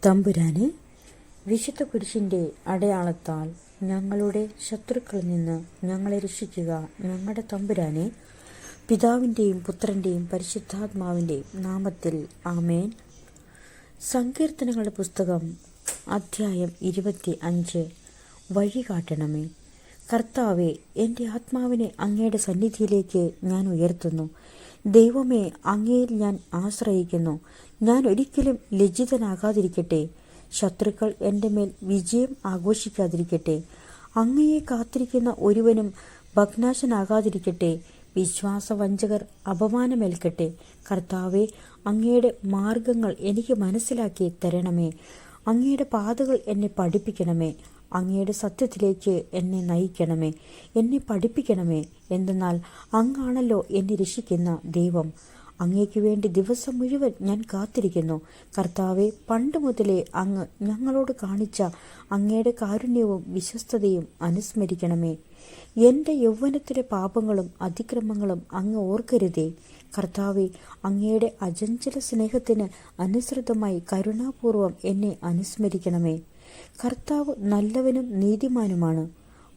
തമ്പുരാനെ, വിശുദ്ധ കുരിശിൻ്റെ അടയാളത്താൽ ഞങ്ങളുടെ ശത്രുക്കളിൽ നിന്ന് ഞങ്ങളെ രക്ഷിക്കുക. ഞങ്ങളുടെ തമ്പുരാനെ, പിതാവിൻ്റെയും പുത്രൻ്റെയും പരിശുദ്ധാത്മാവിൻ്റെയും നാമത്തിൽ ആമേൻ. സങ്കീർത്തനങ്ങളുടെ പുസ്തകം അധ്യായം 25. വഴി കാട്ടണമേ. കർത്താവെ, എൻ്റെ ആത്മാവിനെ അങ്ങയുടെ സന്നിധിയിലേക്ക് ഞാൻ ഉയർത്തുന്നു. ദൈവമേ, അങ്ങയിൽ ഞാൻ ആശ്രയിക്കുന്നു. ഞാൻ ഒരിക്കലും ലജ്ജിതനാകാതിരിക്കട്ടെ. ശത്രുക്കൾ എൻ്റെ മേൽ വിജയം ആഘോഷിക്കാതിരിക്കട്ടെ. അങ്ങയെ കാത്തിരിക്കുന്ന ഒരുവനും ഭഗ്നാശനാകാതിരിക്കട്ടെ. വിശ്വാസവഞ്ചകർ അപമാനമേൽക്കട്ടെ. കർത്താവെ, അങ്ങയുടെ മാർഗങ്ങൾ എനിക്ക് മനസ്സിലാക്കി തരണമേ. അങ്ങയുടെ പാതകൾ എന്നെ പഠിപ്പിക്കണമേ. അങ്ങയുടെ സത്യത്തിലേക്ക് എന്നെ നയിക്കണമേ, എന്നെ പഠിപ്പിക്കണമേ. എന്തെന്നാൽ അങ്ങാണല്ലോ എന്നെ രക്ഷിക്കുന്ന ദൈവം. അങ്ങേക്ക് വേണ്ടി ദിവസം മുഴുവൻ ഞാൻ കാത്തിരിക്കുന്നു. കർത്താവെ, പണ്ട് മുതലേ അങ്ങ് ഞങ്ങളോട് കാണിച്ച അങ്ങയുടെ കാരുണ്യവും വിശ്വസ്തതയും അനുസ്മരിക്കണമേ. എൻ്റെ യൗവനത്തിലെ പാപങ്ങളും അതിക്രമങ്ങളും അങ്ങ് ഓർക്കരുതേ. കർത്താവെ, അങ്ങയുടെ അചഞ്ചല സ്നേഹത്തിന് അനുസൃതമായി കരുണാപൂർവം എന്നെ അനുസ്മരിക്കണമേ. കർത്താവ് നല്ലവനും നീതിമാനുമാണ്.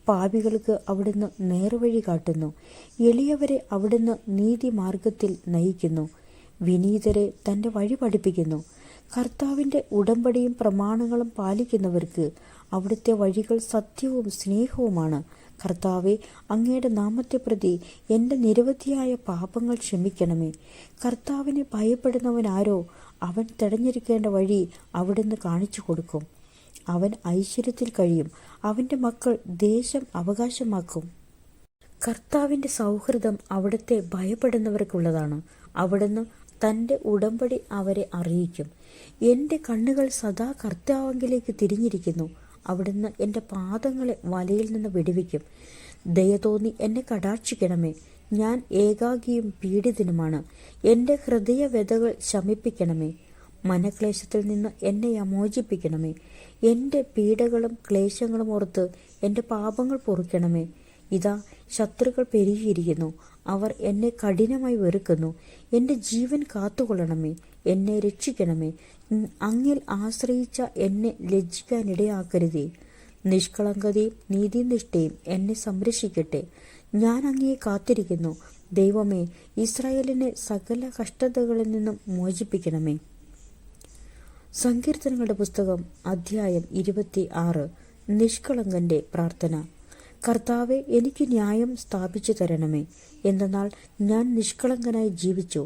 പാപികൾക്ക് അവിടുന്ന് നേർവഴി കാട്ടുന്നു. എളിയവരെ അവിടുന്ന് നീതിമാർഗത്തിൽ നയിക്കുന്നു. വിനീതരെ തൻ്റെ വഴി പഠിപ്പിക്കുന്നു. കർത്താവിൻ്റെ ഉടമ്പടിയും പ്രമാണങ്ങളും പാലിക്കുന്നവർക്ക് അവിടുത്തെ വഴികൾ സത്യവും സ്നേഹവുമാണ്. കർത്താവെ, അങ്ങയുടെ നാമത്തെ പ്രതി എൻ്റെ നിരവധിയായ പാപങ്ങൾ ക്ഷമിക്കണമേ. കർത്താവിനെ ഭയപ്പെടുന്നവനാരോ അവൻ തിരഞ്ഞെടുക്കേണ്ട വഴി അവിടുന്ന് കാണിച്ചു കൊടുക്കും. അവൻ ഐശ്വര്യത്തിൽ കഴിയും. അവൻ്റെ മക്കൾ ദേശം അവകാശമാക്കും. കർത്താവിൻ്റെ സൗഹൃദം അവിടുത്തെ ഭയപ്പെടുന്നവർക്കുള്ളതാണ്. അവിടുന്ന് തൻ്റെ ഉടമ്പടി അവരെ അറിയിക്കും. എൻ്റെ കണ്ണുകൾ സദാ കർത്താവിലേക്ക് തിരിഞ്ഞിരിക്കുന്നു. അവിടുന്ന് എൻ്റെ പാദങ്ങളെ വലയിൽ നിന്ന് വിടുവിക്കും. ദയ തോന്നി എന്നെ കടാക്ഷിക്കണമേ. ഞാൻ ഏകാകിയും പീഡിതനുമാണ്. എൻ്റെ ഹൃദയവ്യഥകൾ ശമിപ്പിക്കണമേ. മനക്ലേശത്തിൽ നിന്ന് എന്നെ മോചിപ്പിക്കണമേ. എൻ്റെ പീഡകളും ക്ലേശങ്ങളും ഓർത്ത് എൻ്റെ പാപങ്ങൾ പൊറുക്കണമേ. ഇതാ, ശത്രുക്കൾ പെരുകിയിരിക്കുന്നു. അവർ എന്നെ കഠിനമായി വെറുക്കുന്നു. എൻ്റെ ജീവൻ കാത്തുകൊള്ളണമേ. എന്നെ രക്ഷിക്കണമേ. അങ്ങിൽ ആശ്രയിച്ച എന്നെ ലജ്ജിക്കാനിടയാക്കരുതേ. നിഷ്കളങ്കതയും നീതിനിഷ്ഠയും എന്നെ സംരക്ഷിക്കട്ടെ. ഞാൻ അങ്ങയെ കാത്തിരിക്കുന്നു. ദൈവമേ, ഇസ്രായേലിനെ സകല കഷ്ടതകളിൽ നിന്നും മോചിപ്പിക്കണമേ. സങ്കീർത്തനങ്ങളുടെ പുസ്തകം അധ്യായം 26. നിഷ്കളങ്കന്റെ പ്രാർത്ഥന. കർത്താവെ, എനിക്ക് ന്യായം സ്ഥാപിച്ചു തരണമേ. എന്തെന്നാൽ ഞാൻ നിഷ്കളങ്കനായി ജീവിച്ചു.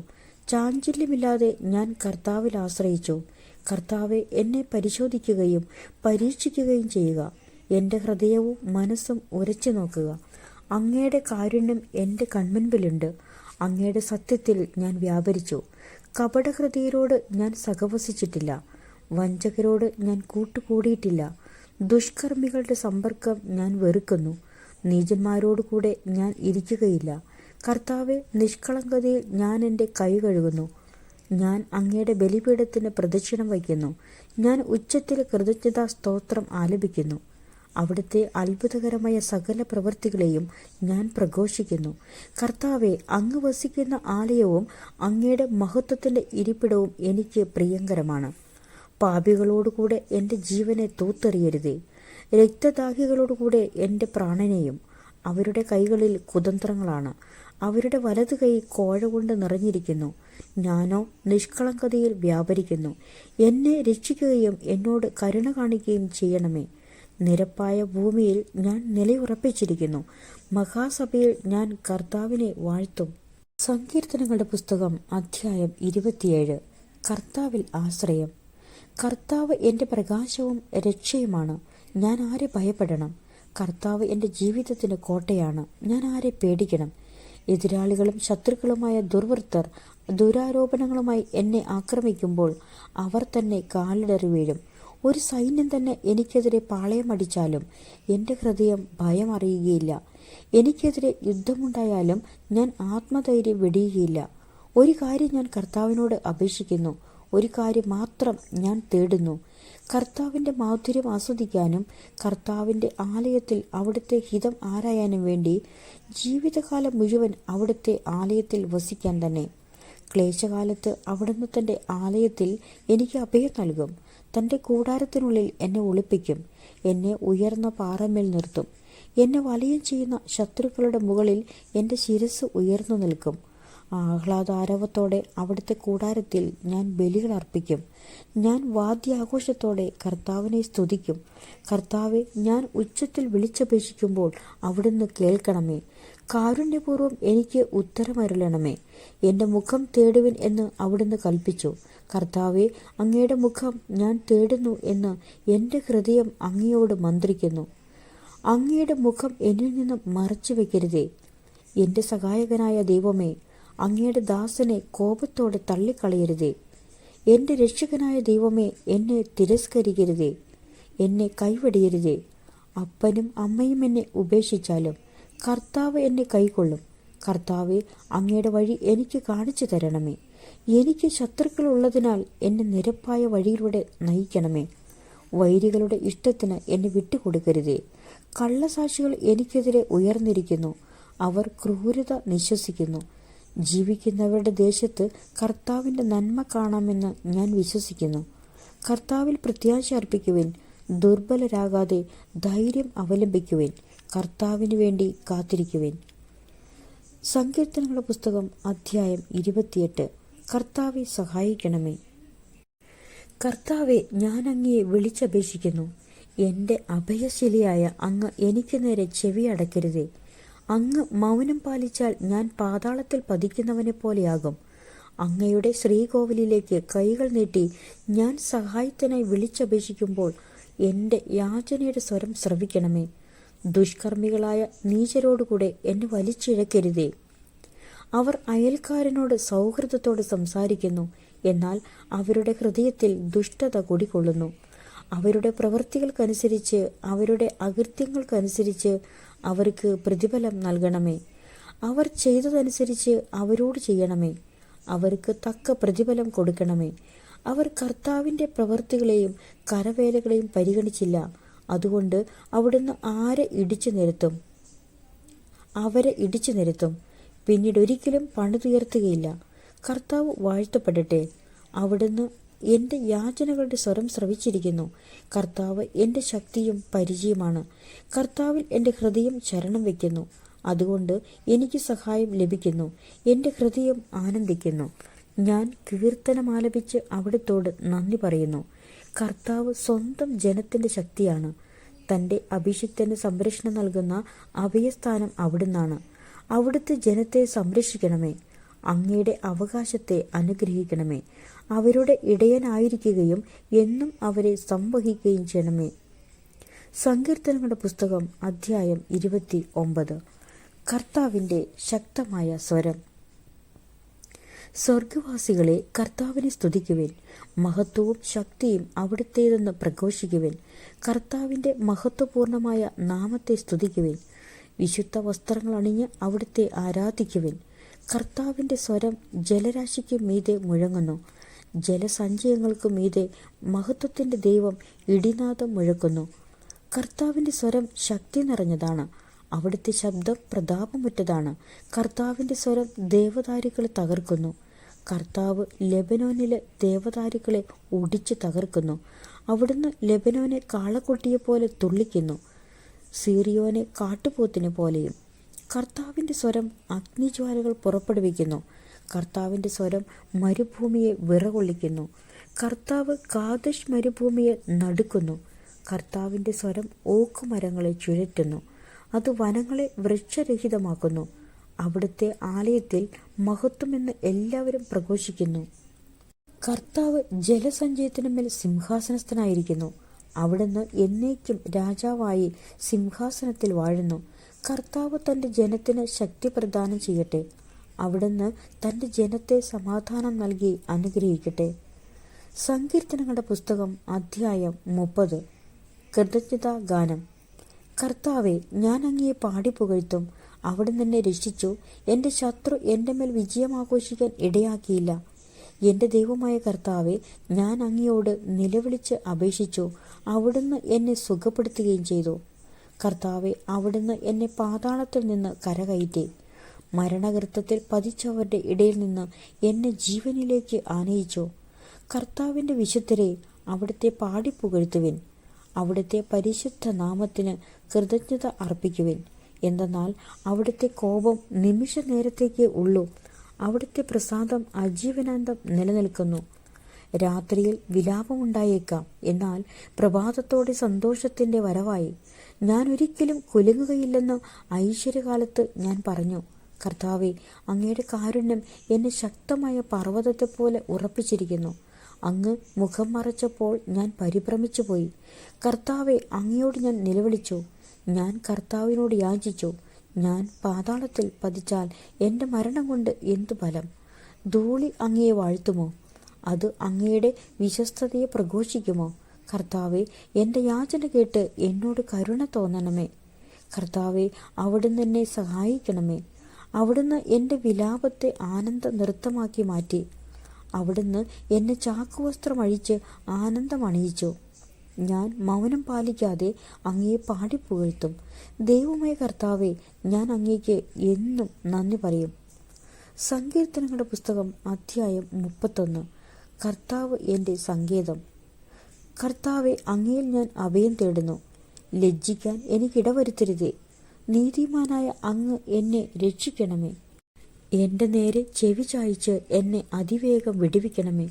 ചാഞ്ചല്യമില്ലാതെ ഞാൻ കർത്താവിൽ ആശ്രയിച്ചു. കർത്താവെ, എന്നെ പരിശോധിക്കുകയും പരീക്ഷിക്കുകയും ചെയ്യുക. എൻ്റെ ഹൃദയവും മനസ്സും ഉരച്ചു നോക്കുക. അങ്ങയുടെ കാരുണ്യം എൻ്റെ കൺമുൻപിലുണ്ട്. അങ്ങയുടെ സത്യത്തിൽ ഞാൻ വ്യാപരിച്ചു. കപടഹൃദയരോട് ഞാൻ സഹവസിച്ചിട്ടില്ല. വഞ്ചകരോട് ഞാൻ കൂട്ടുകൂടിയിട്ടില്ല. ദുഷ്കർമ്മികളുടെ സമ്പർക്കം ഞാൻ വെറുക്കുന്നു. നീചന്മാരോട് കൂടെ ഞാൻ ഇരിക്കുകയില്ല. കർത്താവെ, നിഷ്കളങ്കതയിൽ ഞാൻ എൻ്റെ കൈ കഴുകുന്നു. ഞാൻ അങ്ങയുടെ ബലിപീഠത്തിന് പ്രദക്ഷിണം വയ്ക്കുന്നു. ഞാൻ ഉച്ചത്തിൽ കൃതജ്ഞതാ സ്തോത്രം ആലപിക്കുന്നു. അവിടുത്തെ അത്ഭുതകരമായ സകല പ്രവൃത്തികളെയും ഞാൻ പ്രഘോഷിക്കുന്നു. കർത്താവെ, അങ്ങ് വസിക്കുന്ന ആലയവും അങ്ങയുടെ മഹത്വത്തിൻ്റെ ഇരിപ്പിടവും എനിക്ക് പ്രിയങ്കരമാണ്. പാപികളോടുകൂടെ എൻ്റെ ജീവനെ തൂത്തെറിയരുതേ. രക്തദാഹികളോടുകൂടെ എൻ്റെ പ്രാണനെയും. അവരുടെ കൈകളിൽ കുതന്ത്രങ്ങളാണ്. അവരുടെ വലതു കൈ കോഴ കൊണ്ട് നിറഞ്ഞിരിക്കുന്നു. ഞാനോ നിഷ്കളങ്കതയിൽ വ്യാപരിക്കുന്നു. എന്നെ രക്ഷിക്കുകയും എന്നോട് കരുണ കാണിക്കുകയും ചെയ്യണമേ. നിരപ്പായ ഭൂമിയിൽ ഞാൻ നിലയുറപ്പിച്ചിരിക്കുന്നു. മഹാസഭയിൽ ഞാൻ കർത്താവിനെ വാഴ്ത്തും. സങ്കീർത്തനങ്ങളുടെ പുസ്തകം അധ്യായം 27. കർത്താവിൽ ആശ്രയം. കർത്താവ് എൻ്റെ പ്രകാശവും രക്ഷയുമാണ്. ഞാൻ ആരെ ഭയപ്പെടണം? കർത്താവ് എൻ്റെ ജീവിതത്തിന് കോട്ടയാണ്. ഞാൻ ആരെ പേടിക്കണം? എതിരാളികളും ശത്രുക്കളുമായ ദുർവൃത്തർ ദുരാരോപണങ്ങളുമായി എന്നെ ആക്രമിക്കുമ്പോൾ അവർ തന്നെ കാലിടറി വീഴും. ഒരു സൈന്യം തന്നെ എനിക്കെതിരെ പാളയമടിച്ചാലും എൻ്റെ ഹൃദയം ഭയം അറിയുകയില്ല. എനിക്കെതിരെ യുദ്ധമുണ്ടായാലും ഞാൻ ആത്മധൈര്യം വെടിയുകയില്ല. ഒരു കാര്യം ഞാൻ കർത്താവിനോട് അപേക്ഷിക്കുന്നു. ഒരു കാര്യം മാത്രം ഞാൻ തേടുന്നു. കർത്താവിൻ്റെ മാധുര്യം ആസ്വദിക്കാനും കർത്താവിൻ്റെ ആലയത്തിൽ അവിടുത്തെ ഹിതം ആരായാനും വേണ്ടി ജീവിതകാലം മുഴുവൻ അവിടുത്തെ ആലയത്തിൽ വസിക്കാൻ തന്നെ. ക്ലേശകാലത്ത് അവിടുന്ന് തൻ്റെ ആലയത്തിൽ എനിക്ക് അഭയം നൽകും. തൻ്റെ കൂടാരത്തിനുള്ളിൽ എന്നെ ഒളിപ്പിക്കും. എന്നെ ഉയർന്ന പാറമേൽ നിർത്തും. എന്നെ വലയം ചെയ്യുന്ന ശത്രുക്കളുടെ മുകളിൽ എൻ്റെ ശിരസ് ഉയർന്നു നിൽക്കും. ആഹ്ലാദാരവത്തോടെ അവിടുത്തെ കൂടാരത്തിൽ ഞാൻ ബലികൾ അർപ്പിക്കും. ഞാൻ വാദ്യാഘോഷത്തോടെ കർത്താവിനെ സ്തുതിക്കും. കർത്താവെ, ഞാൻ ഉച്ചത്തിൽ വിളിച്ചപേക്ഷിക്കുമ്പോൾ അവിടുന്ന് കേൾക്കണമേ. കാരുണ്യപൂർവ്വം എനിക്ക് ഉത്തരമരുളണമേ. എൻ്റെ മുഖം തേടുവിൻ എന്ന് അവിടുന്ന് കൽപ്പിച്ചു. കർത്താവെ, അങ്ങയുടെ മുഖം ഞാൻ തേടുന്നു എന്ന് എൻ്റെ ഹൃദയം അങ്ങയോട് മന്ത്രിക്കുന്നു. അങ്ങയുടെ മുഖം എന്നിൽ നിന്ന് മറച്ചു വെക്കരുതേ. എൻ്റെ സഹായകനായ ദൈവമേ, അങ്ങയുടെ ദാസനെ കോപത്തോടെ തള്ളിക്കളയരുതേ. എൻ്റെ രക്ഷകനായ ദൈവമേ, എന്നെ തിരസ്കരിക്കരുതേ. എന്നെ കൈവെടിയരുതേ. അപ്പനും അമ്മയും എന്നെ ഉപേക്ഷിച്ചാലും കർത്താവ് എന്നെ കൈക്കൊള്ളും. കർത്താവെ, അങ്ങയുടെ വഴി എനിക്ക് കാണിച്ചു തരണമേ. എനിക്ക് ശത്രുക്കളുള്ളതിനാൽ എന്നെ നിരപ്പായ വഴിയിലൂടെ നയിക്കണമേ. വൈരികളുടെ ഇഷ്ടത്തിന് എന്നെ വിട്ടുകൊടുക്കരുതേ. കള്ളസാക്ഷികൾ എനിക്കെതിരെ ഉയർന്നിരിക്കുന്നു. അവർ ക്രൂരത നിശ്വസിക്കുന്നു. ജീവിക്കുന്നവരുടെ ദേശത്ത് കർത്താവിൻ്റെ നന്മ കാണാമെന്ന് ഞാൻ വിശ്വസിക്കുന്നു. കർത്താവിൽ പ്രത്യാശ അർപ്പിക്കുവിൻ. ദുർബലരാകാതെ ധൈര്യം അവലംബിക്കുവിൻ. കർത്താവിന് വേണ്ടി കാത്തിരിക്കുവിൻ. സങ്കീർത്തനങ്ങളുടെ പുസ്തകം അധ്യായം 28. കർത്താവെ, സഹായിക്കണമേ. കർത്താവെ, ഞാൻ അങ്ങയെ വിളിച്ചപേക്ഷിക്കുന്നു. എൻ്റെ അഭയശിലയായ അങ്ങ് എനിക്ക് നേരെ ചെവി അടയ്ക്കരുതേ. അങ്ങ് മൗനം പാലിച്ചാൽ ഞാൻ പാതാളത്തിൽ പതിക്കുന്നവനെ പോലെയാകും. അങ്ങയുടെ ശ്രീകോവിലിലേക്ക് കൈകൾ നീട്ടി ഞാൻ സഹായത്തിനായി വിളിച്ചപേക്ഷിക്കുമ്പോൾ എൻ്റെ യാചനയുടെ സ്വരം ശ്രവിക്കണമേ. ദുഷ്കർമ്മികളായ നീചരോടുകൂടെ എന്നെ വലിച്ചിഴക്കരുതേ. അവർ അയൽക്കാരനോട് സൗഹൃദത്തോടെ സംസാരിക്കുന്നു, എന്നാൽ അവരുടെ ഹൃദയത്തിൽ ദുഷ്ടത കുടികൊള്ളുന്നു. അവരുടെ പ്രവൃത്തികൾക്കനുസരിച്ച്, അവരുടെ അകൃത്യങ്ങൾക്കനുസരിച്ച് അവർക്ക് പ്രതിഫലം നൽകണമേ. അവർ ചെയ്തതനുസരിച്ച് അവരോട് ചെയ്യണമേ. അവർക്ക് തക്ക പ്രതിഫലം കൊടുക്കണമേ. അവർ കർത്താവിൻ്റെ പ്രവൃത്തികളെയും കരവേലകളെയും പരിഗണിച്ചില്ല. അതുകൊണ്ട് അവിടുന്ന് അവരെ ഇടിച്ചു നിരത്തും. പിന്നീട് ഒരിക്കലും പണിതുയർത്തുകയില്ല. കർത്താവ് വാഴ്ത്തപ്പെടട്ടെ. അവിടുന്ന് എൻ്റെ യാചനകളുടെ സ്വരം ശ്രവിച്ചിരിക്കുന്നു. കർത്താവ് എൻ്റെ ശക്തിയും പരിചയമാണ്. കർത്താവിൽ എൻ്റെ ഹൃദയം ശരണം വയ്ക്കുന്നു. അതുകൊണ്ട് എനിക്ക് സഹായം ലഭിക്കുന്നു. എൻ്റെ ഹൃദയം ആനന്ദിക്കുന്നു. ഞാൻ കീർത്തനമാലപിച്ച് അവിടുത്തോട് നന്ദി പറയുന്നു. കർത്താവ് സ്വന്തം ജനത്തിൻ്റെ ശക്തിയാണ്. തൻ്റെ അഭിഷിക്തന് സംരക്ഷണം നൽകുന്ന അഭയസ്ഥാനം അവിടുന്നാണ്. അവിടുത്തെ ജനത്തെ സംരക്ഷിക്കണമേ. അങ്ങയുടെ അവകാശത്തെ അനുഗ്രഹിക്കണമേ. അവരുടെ ഇടയനായിരിക്കുകയും എന്നും അവരെ സംവഹിക്കുകയും ചെയ്യണമേ. സങ്കീർത്തനങ്ങളുടെ പുസ്തകം അധ്യായം 29. കർത്താവിൻ്റെ ശക്തമായ സ്വരം. സ്വർഗവാസികളെ, കർത്താവിനെ സ്തുതിക്കുവിൻ. മഹത്വവും ശക്തിയും അവിടുത്തേതെന്ന് പ്രഘോഷിക്കുവിൻ. കർത്താവിൻ്റെ മഹത്വപൂർണമായ നാമത്തെ സ്തുതിക്കുവിൻ. വിശുദ്ധ വസ്ത്രങ്ങൾ അണിഞ്ഞ് അവിടുത്തെ ആരാധിക്കുവിൻ. കർത്താവിൻ്റെ സ്വരം ജലരാശിക്ക് മീതെ മുഴങ്ങുന്നു. ജലസഞ്ചയങ്ങൾക്ക് മീതെ മഹത്വത്തിൻ്റെ ദൈവം ഇടിനാദം മുഴക്കുന്നു. കർത്താവിൻ്റെ സ്വരം ശക്തി നിറഞ്ഞതാണ്. അവിടുത്തെ ശബ്ദം പ്രതാപമുറ്റതാണ്. കർത്താവിൻ്റെ സ്വരം ദേവദാരുക്കളെ തകർക്കുന്നു. കർത്താവ് ലെബനോനിലെ ദേവദാരുക്കളെ ഒടിച്ചു തകർക്കുന്നു. അവിടുന്ന് ലെബനോനെ കാളക്കുട്ടിയെ പോലെ തുള്ളിക്കുന്നു, സീറിയോനെ കാട്ടുപോത്തിനെ പോലെയും. കർത്താവിൻ്റെ സ്വരം അഗ്നിജ്വാലകൾ പുറപ്പെടുവിക്കുന്നു. കർത്താവിൻ്റെ സ്വരം മരുഭൂമിയെ വിറകൊള്ളിക്കുന്നു. കർത്താവ് കാദേശ് മരുഭൂമിയെ നടുക്കുന്നു. കർത്താവിൻ്റെ സ്വരം ഓക്കുമരങ്ങളെ ചുഴറ്റുന്നു. അത് വനങ്ങളെ വൃക്ഷരഹിതമാക്കുന്നു. അവിടുത്തെ ആലയത്തിൽ മഹത്വമെന്ന് എല്ലാവരും പ്രഘോഷിക്കുന്നു. കർത്താവ് ജലസഞ്ചയത്തിനുമേൽ സിംഹാസനസ്ഥനായിരിക്കുന്നു. അവിടുന്ന് എന്നേക്കും രാജാവായി സിംഹാസനത്തിൽ വാഴുന്നു. കർത്താവ് തൻ്റെ ജനത്തിന് ശക്തി പ്രദാനം ചെയ്യട്ടെ. അവിടുന്ന് തൻ്റെ ജനത്തെ സമാധാനം നൽകി അനുഗ്രഹിക്കട്ടെ. സങ്കീർത്തനങ്ങളുടെ പുസ്തകം അധ്യായം 30. കൃതജ്ഞതാ ഗാനം. കർത്താവെ, ഞാൻ അങ്ങയെ പാടിപ്പുകഴ്ത്തും. അവിടുന്ന് എന്നെ രക്ഷിച്ചു. എൻ്റെ ശത്രു എൻ്റെ മേൽ വിജയം ആഘോഷിക്കാൻ ഇടയാക്കിയില്ല. എൻ്റെ ദൈവമായ കർത്താവെ, ഞാൻ അങ്ങയോട് നിലവിളിച്ച് അപേക്ഷിച്ചു. അവിടുന്ന് എന്നെ സുഖപ്പെടുത്തുകയും ചെയ്തു. കർത്താവെ, അവിടുന്ന് എന്നെ പാതാളത്തിൽ നിന്ന് കരകയറ്റി. മരണഗർത്തത്തിൽ പതിച്ചവരുടെ ഇടയിൽ നിന്ന് എന്നെ ജീവനിലേക്ക് ആനയിച്ചു. കർത്താവിൻ്റെ വിശുദ്ധരെ, അവിടുത്തെ പാടിപ്പുകഴ്ത്തുവിൻ. അവിടുത്തെ പരിശുദ്ധ നാമത്തിന് കൃതജ്ഞത അർപ്പിക്കുവിൻ. എന്തെന്നാൽ അവിടുത്തെ കോപം നിമിഷ നേരത്തേക്കേ ഉള്ളൂ, അവിടുത്തെ പ്രസാദം ആജീവനാന്തം നിലനിൽക്കുന്നു. രാത്രിയിൽ വിലാപമുണ്ടായേക്കാം, എന്നാൽ പ്രഭാതത്തോടെ സന്തോഷത്തിൻ്റെ വരവായി. ഞാൻ ഒരിക്കലും കുലുങ്ങുകയില്ലെന്ന് ഐശ്വര്യകാലത്ത് ഞാൻ പറഞ്ഞു. കർത്താവെ, അങ്ങയുടെ കാരുണ്യം എന്നെ ശക്തമായ പർവ്വതത്തെപ്പോലെ ഉറപ്പിച്ചിരിക്കുന്നു. അങ്ങ് മുഖം മറച്ചപ്പോൾ ഞാൻ പരിഭ്രമിച്ചു പോയി. കർത്താവെ, അങ്ങയോട് ഞാൻ നിലവിളിച്ചു. ഞാൻ കർത്താവിനോട് യാചിച്ചു. ഞാൻ പാതാളത്തിൽ പതിച്ചാൽ എൻ്റെ മരണം കൊണ്ട് എന്തു ഫലം? ധൂളി അങ്ങയെ വാഴ്ത്തുമോ? അത് അങ്ങയുടെ വിശ്വസ്തതയെ പ്രഘോഷിക്കുമോ? കർത്താവെ, എൻ്റെ യാചന കേട്ട് എന്നോട് കരുണ തോന്നണമേ. കർത്താവെ, അവിടുന്ന് എന്നെ സഹായിക്കണമേ. അവിടുന്ന് എൻ്റെ വിലാപത്തെ ആനന്ദ നൃത്തമാക്കി മാറ്റി. അവിടുന്ന് എന്നെ ചാക്കുവസ്ത്രം അഴിച്ച് ആനന്ദം അണിയിച്ചു. ഞാൻ മൗനം പാലിക്കാതെ അങ്ങയെ പാടിപ്പുകഴ്ത്തും. ദൈവമായ കർത്താവെ, ഞാൻ അങ്ങേക്ക് എന്നും നന്ദി പറയും. സങ്കീർത്തനങ്ങളുടെ പുസ്തകം അധ്യായം 31. കർത്താവ് എൻ്റെ സങ്കേതം. കർത്താവെ, അങ്ങയിൽ ഞാൻ അഭയം തേടുന്നു. ലജ്ജിക്കാൻ എനിക്കിടവരുത്തരുതേ. നീതിമാനായ അങ്ങ് എന്നെ രക്ഷിക്കണമേ. എൻ്റെ നേരെ ചെവി ചായ്ച്ച് എന്നെ അതിവേഗം വിടുവിക്കണമേ.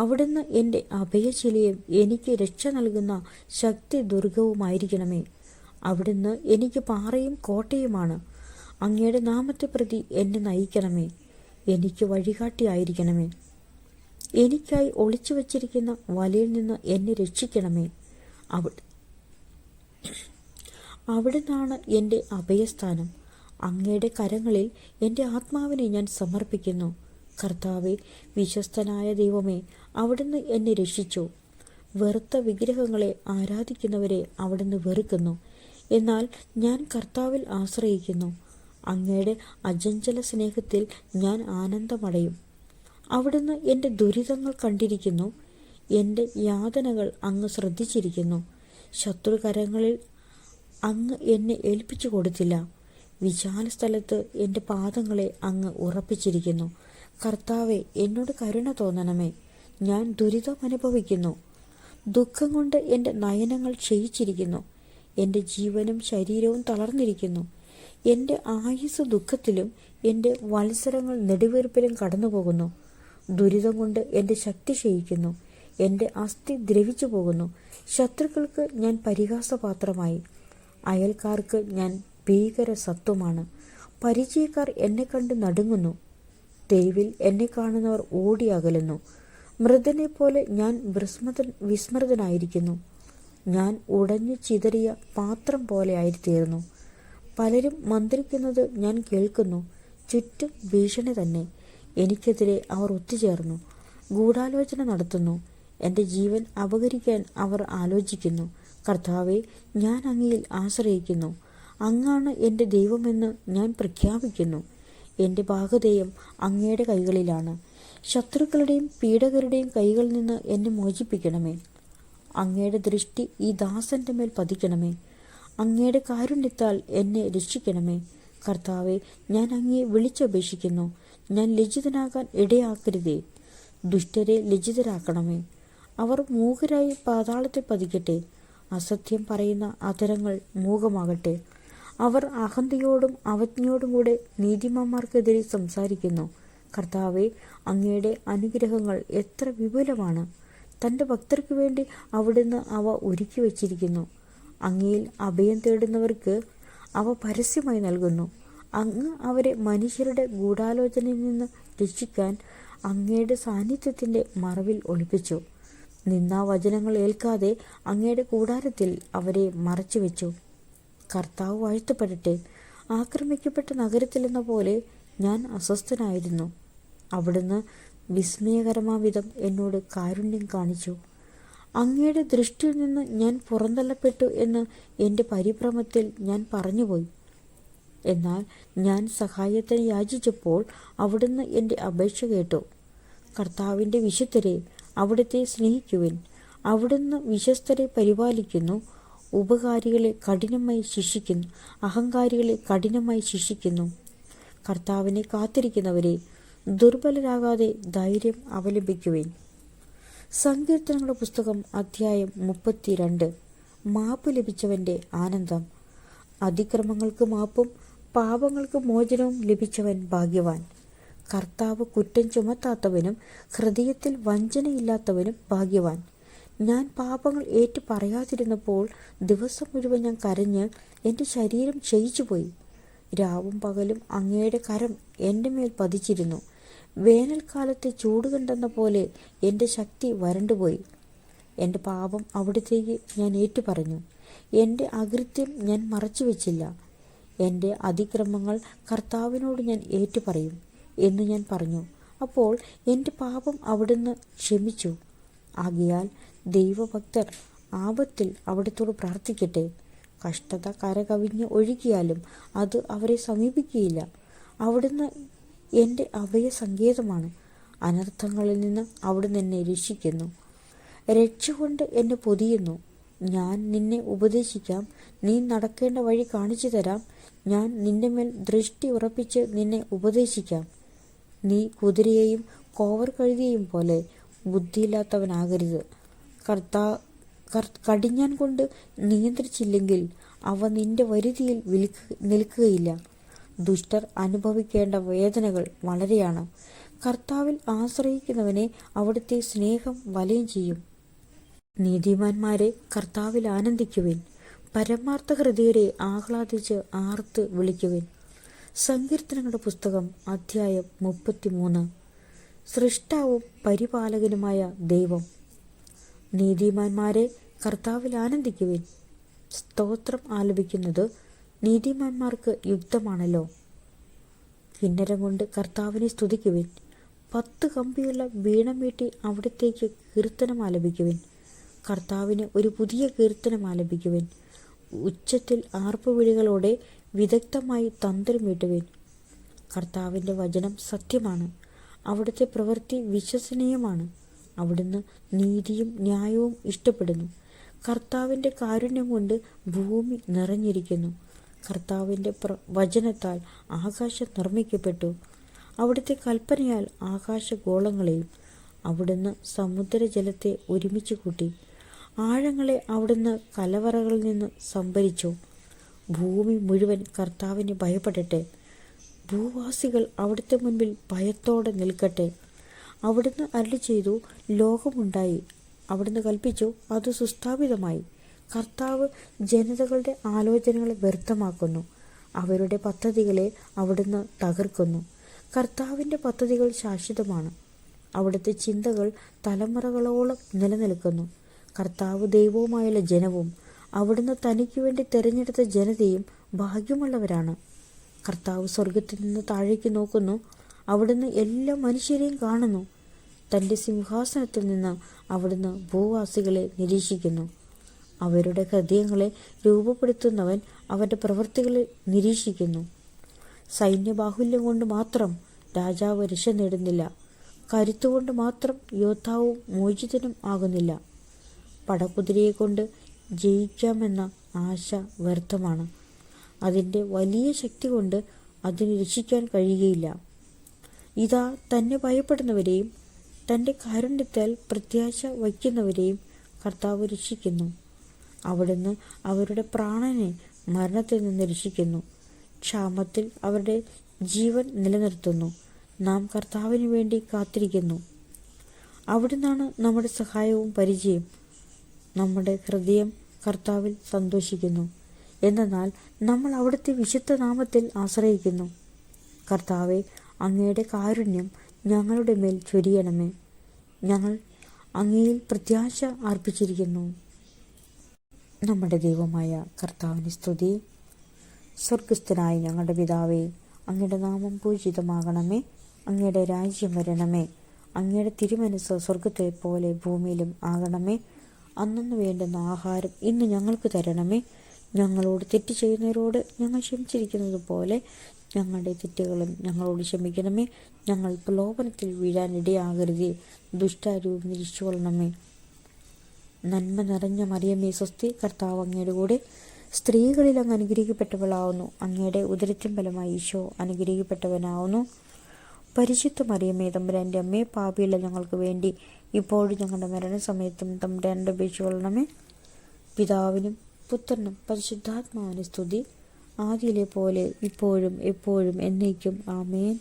അവിടുന്ന് എൻ്റെ അഭയശിലയും എനിക്ക് രക്ഷ നൽകുന്ന ശക്തി ദുർഗവുമായിരിക്കണമേ. അവിടുന്ന് എനിക്ക് പാറയും കോട്ടയുമാണ്. അങ്ങയുടെ നാമത്തെ പ്രതി എന്നെ നയിക്കണമേ. എനിക്ക് വഴികാട്ടിയായിരിക്കണമേ. എനിക്കായി ഒളിച്ചു വച്ചിരിക്കുന്ന വലയിൽ നിന്ന് എന്നെ രക്ഷിക്കണമേ. അവിടുന്നാണ് എൻ്റെ അഭയസ്ഥാനം. അങ്ങയുടെ കരങ്ങളിൽ എൻ്റെ ആത്മാവിനെ ഞാൻ സമർപ്പിക്കുന്നു. കർത്താവെ, വിശ്വസ്തനായ ദൈവമേ, അവിടുന്ന് എന്നെ രക്ഷിച്ചു. വെറുത്ത വിഗ്രഹങ്ങളെ ആരാധിക്കുന്നവരെ അവിടുന്ന് വെറുക്കുന്നു. എന്നാൽ ഞാൻ കർത്താവിൽ ആശ്രയിക്കുന്നു. അങ്ങയുടെ അചഞ്ചല സ്നേഹത്തിൽ ഞാൻ ആനന്ദമടയും. അവിടുന്ന് എൻ്റെ ദുരിതങ്ങൾ കണ്ടിരിക്കുന്നു. എൻ്റെ യാതനകൾ അങ്ങ് ശ്രദ്ധിച്ചിരിക്കുന്നു. ശത്രുകരങ്ങളിൽ അങ്ങ് എന്നെ ഏൽപ്പിച്ചു കൊടുത്തില്ല. വിശാല സ്ഥലത്ത് എൻ്റെ പാദങ്ങളെ അങ്ങ് ഉറപ്പിച്ചിരിക്കുന്നു. കർത്താവെ, എന്നോട് കരുണ തോന്നണമേ. ഞാൻ ദുരിതം അനുഭവിക്കുന്നു. ദുഃഖം കൊണ്ട് എൻ്റെ നയനങ്ങൾ ക്ഷയിച്ചിരിക്കുന്നു. എൻ്റെ ജീവനും ശരീരവും തളർന്നിരിക്കുന്നു. എൻ്റെ ആയുസ് ദുഃഖത്തിലും എൻ്റെ വത്സരങ്ങൾ നെടുവീർപ്പിലും കടന്നുപോകുന്നു. ദുരിതം കൊണ്ട് എൻ്റെ ശക്തി ക്ഷയിക്കുന്നു. എൻ്റെ അസ്ഥി ദ്രവിച്ചു പോകുന്നു. ശത്രുക്കൾക്ക് ഞാൻ പരിഹാസപാത്രമായി. അയൽക്കാർക്ക് ഞാൻ ഭീകര സത്വമാണ്. പരിചയക്കാർ എന്നെ കണ്ട് നടുങ്ങുന്നു. തെരുവിൽ എന്നെ കാണുന്നവർ ഓടി അകലുന്നു. മൃതനെ പോലെ ഞാൻ വിസ്മൃതനായിരിക്കുന്നു. ഞാൻ ഉടഞ്ഞു ചിതറിയ പാത്രം പോലെ ആയിത്തീർന്നു. പലരും മന്ത്രിക്കുന്നത് ഞാൻ കേൾക്കുന്നു. ചുറ്റും ഭീഷണി തന്നെ. എനിക്കെതിരെ അവർ ഒത്തുചേർന്നു. ഗൂഢാലോചന നടത്തുന്നു. എൻ്റെ ജീവൻ അപഹരിക്കാൻ അവർ ആലോചിക്കുന്നു. കർത്താവെ, ഞാൻ അങ്ങയിൽ ആശ്രയിക്കുന്നു. അങ്ങാണ് എൻ്റെ ദൈവമെന്ന് ഞാൻ പ്രഖ്യാപിക്കുന്നു. എൻ്റെ ഭാഗധേയം അങ്ങയുടെ കൈകളിലാണ്. ശത്രുക്കളുടെയും പീഡകരുടെയും കൈകളിൽ നിന്ന് എന്നെ മോചിപ്പിക്കണമേ. അങ്ങയുടെ ദൃഷ്ടി ഈ ദാസന്റെ മേൽ പതിക്കണമേ. അങ്ങയുടെ കാരുണ്യത്താൽ എന്നെ രക്ഷിക്കണമേ. കർത്താവെ, ഞാൻ അങ്ങയെ വിളിച്ചപേക്ഷിക്കുന്നു. ഞാൻ ലജ്ജിതനാകാൻ ഇടയാക്കരുതേ. ദുഷ്ടരെ ലജ്ജിതരാക്കണമേ. അവർ മൂകരായി പാതാളത്തിൽ പതിക്കട്ടെ. അസത്യം പറയുന്ന അധരങ്ങൾ മൂകമാകട്ടെ. അവർ അഹന്തയോടും അവജ്ഞയോടും കൂടെ നീതിമാന്മാർക്കെതിരെ സംസാരിക്കുന്നു. കർത്താവെ, അങ്ങയുടെ അനുഗ്രഹങ്ങൾ എത്ര വിപുലമാണ്. തൻ്റെ ഭക്തർക്ക് വേണ്ടി അവിടുന്ന് അവ ഒരുക്കി വച്ചിരിക്കുന്നു. അങ്ങയിൽ അഭയം തേടുന്നവർക്ക് അവ പരസ്യമായി നൽകുന്നു. അങ്ങ് അവരെ മനുഷ്യരുടെ ഗൂഢാലോചനയിൽ നിന്ന് രക്ഷിക്കാൻ അങ്ങയുടെ സാന്നിധ്യത്തിൻ്റെ മറവിൽ ഒളിപ്പിച്ചു. നിന്ദാവചനങ്ങൾ ഏൽക്കാതെ അങ്ങയുടെ കൂടാരത്തിൽ അവരെ മറച്ചുവെച്ചു. കർത്താവ് വാഴ്ത്തപ്പെടട്ടെ. ആക്രമിക്കപ്പെട്ട നഗരത്തിലെന്ന പോലെ ഞാൻ അസ്വസ്ഥനായിരുന്നു. അവിടുന്ന് വിസ്മയകരമാവിധം എന്നോട് കാരുണ്യം കാണിച്ചു. അങ്ങയുടെ ദൃഷ്ടിയിൽ നിന്ന് ഞാൻ പുറന്തള്ളപ്പെട്ടു എന്ന് എൻ്റെ പരിഭ്രമത്തിൽ ഞാൻ പറഞ്ഞുപോയി. എന്നാൽ ഞാൻ സഹായത്തിന് യാചിച്ചപ്പോൾ അവിടുന്ന് എൻ്റെ അപേക്ഷ കേട്ടു. കർത്താവിൻ്റെ വിശുദ്ധരെ, അവിടുത്തെ സ്നേഹിക്കുവിൻ. അവിടുന്ന് വിശ്വസ്തരെ പരിപാലിക്കുന്നു. ഉപകാരികളെ കഠിനമായി ശിക്ഷിക്കുന്നു. അഹങ്കാരികളെ കഠിനമായി ശിക്ഷിക്കുന്നു. കർത്താവിനെ കാത്തിരിക്കുന്നവരെ, ദുർബലരാകാതെ ധൈര്യം അവലംബിക്കുവിൻ. സങ്കീർത്തനങ്ങളുടെ പുസ്തകം അധ്യായം 32. മാപ്പ് ലഭിച്ചവന്റെ ആനന്ദം. അതിക്രമങ്ങൾക്ക് മാപ്പും പാപങ്ങൾക്ക് മോചനവും ലഭിച്ചവൻ ഭാഗ്യവാൻ. കർത്താവ് കുറ്റം ചുമത്താത്തവനും ഹൃദയത്തിൽ വഞ്ചനയില്ലാത്തവനും ഭാഗ്യവാൻ. ഞാൻ പാപങ്ങൾ ഏറ്റു പറയാതിരുന്നപ്പോൾ ദിവസം മുഴുവൻ ഞാൻ കരഞ്ഞ് എൻ്റെ ശരീരം ക്ഷയിച്ചുപോയി. രാവും പകലും അങ്ങയുടെ കരം എൻ്റെ മേൽ പതിച്ചിരുന്നു. വേനൽക്കാലത്തെ ചൂട് കണ്ടെന്ന പോലെ എൻ്റെ ശക്തി വരണ്ടുപോയി. എൻ്റെ പാപം അവിടത്തേക്ക് ഞാൻ ഏറ്റുപറഞ്ഞു. എൻ്റെ അകൃത്യം ഞാൻ മറച്ചുവെച്ചില്ല. എൻ്റെ അതിക്രമങ്ങൾ കർത്താവിനോട് ഞാൻ ഏറ്റുപറയും എന്ന് ഞാൻ പറഞ്ഞു. അപ്പോൾ എൻ്റെ പാപം അവിടുന്ന് ക്ഷമിച്ചു. ആകയാൽ ദൈവഭക്തർ ആപത്തിൽ അവിടുത്തോട് പ്രാർത്ഥിക്കട്ടെ. കഷ്ടത കരകവിഞ്ഞ് ഒഴുകിയാലും അത് അവരെ സമീപിക്കുകയില്ല. അവിടുന്ന് എൻ്റെ അഭയ സങ്കേതമാണ്. അനർത്ഥങ്ങളിൽ നിന്ന് അവിടുന്ന് എന്നെ രക്ഷിക്കുന്നു. രക്ഷ കൊണ്ട് എന്നെ പൊതിയുന്നു. ഞാൻ നിന്നെ ഉപദേശിക്കാം, നീ നടക്കേണ്ട വഴി കാണിച്ചു തരാം. ഞാൻ നിന്റെ മേൽ ദൃഷ്ടി ഉറപ്പിച്ച് നിന്നെ ഉപദേശിക്കാം. നീ കുതിരയെയും കോവർ കഴുതിയെയും പോലെ ബുദ്ധിയില്ലാത്തവനാകരുത്. കടിഞ്ഞാൻ കൊണ്ട് നിയന്ത്രിച്ചില്ലെങ്കിൽ അവ നിന്റെ വരുതിയിൽ നിൽക്കുകയില്ല. ദുഷ്ടർ അനുഭവിക്കേണ്ട വേദനകൾ വളരെയാണ്. കർത്താവിൽ ആശ്രയിക്കുന്നവനെ അവിടുത്തെ സ്നേഹം വലയം ചെയ്യും. നീതിമാന്മാരെ കർത്താവിൽ ആനന്ദിക്കുവിൻ. പരമാർത്ഥ ഹൃദയരെ ആഹ്ലാദിച്ച് ആർത്ത് വിളിക്കുവിൻ. സങ്കീർത്തനങ്ങളുടെ പുസ്തകം അധ്യായം 33. സൃഷ്ടാവും പരിപാലകനുമായ ദൈവം. നീതിമാന്മാരെ കർത്താവിൽ ആനന്ദിക്കുവിൻ. സ്തോത്രം ആലപിക്കുന്നത് നീതിമാന്മാർക്ക് യുക്തമാണല്ലോ. കിന്നരം കൊണ്ട് കർത്താവിനെ സ്തുതിക്കുവിൻ. 10 കമ്പിയുള്ള വീണം മീട്ടി അവിടത്തേക്ക് കീർത്തനം ആലപിക്കുവിൻ. കർത്താവിന് ഒരു പുതിയ കീർത്തനം ആലപിക്കുവിൻ. ഉച്ചത്തിൽ ആർപ്പുവിളികളോടെ വിദഗ്ധമായി തന്ത്രമീട്ടുവിൻ. കർത്താവിൻ്റെ വചനം സത്യമാണ്. അവിടുത്തെ പ്രവൃത്തി വിശ്വസനീയമാണ്. അവിടുന്ന് നീതിയും ന്യായവും ഇഷ്ടപ്പെടുന്നു. കർത്താവിൻ്റെ കാരുണ്യം കൊണ്ട് ഭൂമി നിറഞ്ഞിരിക്കുന്നു. കർത്താവിൻ്റെ വചനത്താൽ ആകാശം നിർമ്മിക്കപ്പെട്ടു. അവിടുത്തെ കൽപ്പനയാൽ ആകാശഗോളങ്ങളെയും. അവിടുന്ന് സമുദ്രജലത്തെ ഒരുമിച്ച് കൂട്ടി. ആഴങ്ങളെ അവിടുന്ന് കലവറകളിൽ നിന്ന് സംഭരിച്ചു. ഭൂമി മുഴുവൻ കർത്താവിന് ഭയപ്പെടട്ടെ. ഭൂവാസികൾ അവിടുത്തെ മുൻപിൽ ഭയത്തോടെ നിൽക്കട്ടെ. അവിടുന്ന് അരുളി ചെയ്തു, ലോകമുണ്ടായി. അവിടുന്ന് കൽപ്പിച്ചു, അത് സുസ്ഥാപിതമായി. കർത്താവ് ജനതകളുടെ ആലോചനകളെ വ്യർത്ഥമാക്കുന്നു. അവരുടെ പദ്ധതികളെ അവിടുന്ന് തകർക്കുന്നു. കർത്താവിൻ്റെ പദ്ധതികൾ ശാശ്വതമാണ്. അവിടുത്തെ ചിന്തകൾ തലമുറകളോളം നിലനിൽക്കുന്നു. കർത്താവ് ദൈവവുമായുള്ള ജനവും അവിടുന്ന് തനിക്ക് വേണ്ടി തിരഞ്ഞെടുത്ത ജനതയും ഭാഗ്യമുള്ളവരാണ്. കർത്താവ് സ്വർഗത്തിൽ നിന്ന് താഴേക്ക് നോക്കുന്നു. അവിടുന്ന് എല്ലാ മനുഷ്യരെയും കാണുന്നു. തൻ്റെ സിംഹാസനത്തിൽ നിന്ന് അവിടുന്ന് ഭൂവാസികളെ നിരീക്ഷിക്കുന്നു. അവരുടെ ഹൃദയങ്ങളെ രൂപപ്പെടുത്തുന്നവൻ അവരുടെ പ്രവൃത്തികളെ നിരീക്ഷിക്കുന്നു. സൈന്യബാഹുല്യം കൊണ്ട് മാത്രം രാജാവ് രക്ഷ നേടുന്നില്ല. കരുത്തുകൊണ്ട് മാത്രം യോദ്ധാവും മോചിതനും ആകുന്നില്ല. പടക്കുതിരയെ കൊണ്ട് ജയിക്കാമെന്ന ആശ വ്യർത്ഥമാണ്. അതിൻ്റെ വലിയ ശക്തി കൊണ്ട് അതിന് രക്ഷിക്കാൻ കഴിയുകയില്ല. ഇതാ, തന്നെ ഭയപ്പെടുന്നവരെയും തൻ്റെ കാരുണ്യത്താൽ പ്രത്യാശ വയ്ക്കുന്നവരെയും കർത്താവ് രക്ഷിക്കുന്നു. അവിടുന്ന് അവരുടെ പ്രാണനെ മരണത്തിൽ നിന്ന് രക്ഷിക്കുന്നു. ക്ഷാമത്തിൽ അവരുടെ ജീവൻ നിലനിർത്തുന്നു. നാം കർത്താവിന് വേണ്ടി കാത്തിരിക്കുന്നു. അവിടുന്നാണ് നമ്മുടെ സഹായവും പരിചയം. നമ്മുടെ ഹൃദയം കർത്താവിൽ സന്തോഷിക്കുന്നു. എന്നാൽ നമ്മൾ അവിടുത്തെ വിശുദ്ധ നാമത്തിൽ ആശ്രയിക്കുന്നു. കർത്താവെ, അങ്ങയുടെ കാരുണ്യം ഞങ്ങളുടെ മേൽ ചൊരിയണമേ. ഞങ്ങൾ അങ്ങയിൽ പ്രത്യാശ അർപ്പിച്ചിരിക്കുന്നു. നമ്മുടെ ദൈവമായ കർത്താവിന് സ്തുതി. സ്വർഗസ്ഥനായ ഞങ്ങളുടെ പിതാവേ, അങ്ങയുടെ നാമം പൂജിതമാകണമേ. അങ്ങയുടെ രാജ്യം വരണമേ. അങ്ങയുടെ തിരുമനസ് സ്വർഗത്തെ പോലെ ഭൂമിയിലും ആകണമേ. അന്നു വേണ്ടുന്ന ആഹാരം ഇന്ന് ഞങ്ങൾക്ക് തരണമേ. ഞങ്ങളോട് തെറ്റ് ചെയ്യുന്നവരോട് ഞങ്ങൾ ക്ഷമിച്ചിരിക്കുന്നത് പോലെ ഞങ്ങളുടെ തെറ്റുകളും ഞങ്ങളോട് ക്ഷമിക്കണമേ. ഞങ്ങൾ പ്രലോഭനത്തിൽ വീഴാനിടയാകരുതേ. ദുഷ്ടാരൂപം നിരീക്ഷിച്ചുകൊള്ളണമേ. നന്മ നിറഞ്ഞ മറിയമേ സ്വസ്തി, കർത്താവ് അങ്ങയുടെ കൂടെ സ്ത്രീകളിൽ അങ്ങ് അനുഗ്രഹിക്കപ്പെട്ടവളാവുന്നു. അങ്ങയുടെ ഉദരത്തിൻ ഫലമായി ഈശോ അനുഗ്രഹിക്കപ്പെട്ടവനാവുന്നു. പരിശുദ്ധ മറിയമേ, തമ്പുരാൻ്റെ അമ്മേ, പാപിയുള്ള ഞങ്ങൾക്ക് വേണ്ടി ഇപ്പോഴും ഞങ്ങളുടെ മരണസമയത്തും തമ്പുരാനോട് അപേക്ഷിച്ചുകൊള്ളണമേ. പിതാവിനും പുത്രനും പരിശുദ്ധാത്മാവിന് സ്തുതി, ആദിയിലെ പോലെ ഇപ്പോഴും എപ്പോഴും എന്നേക്കും. ആമേൻ.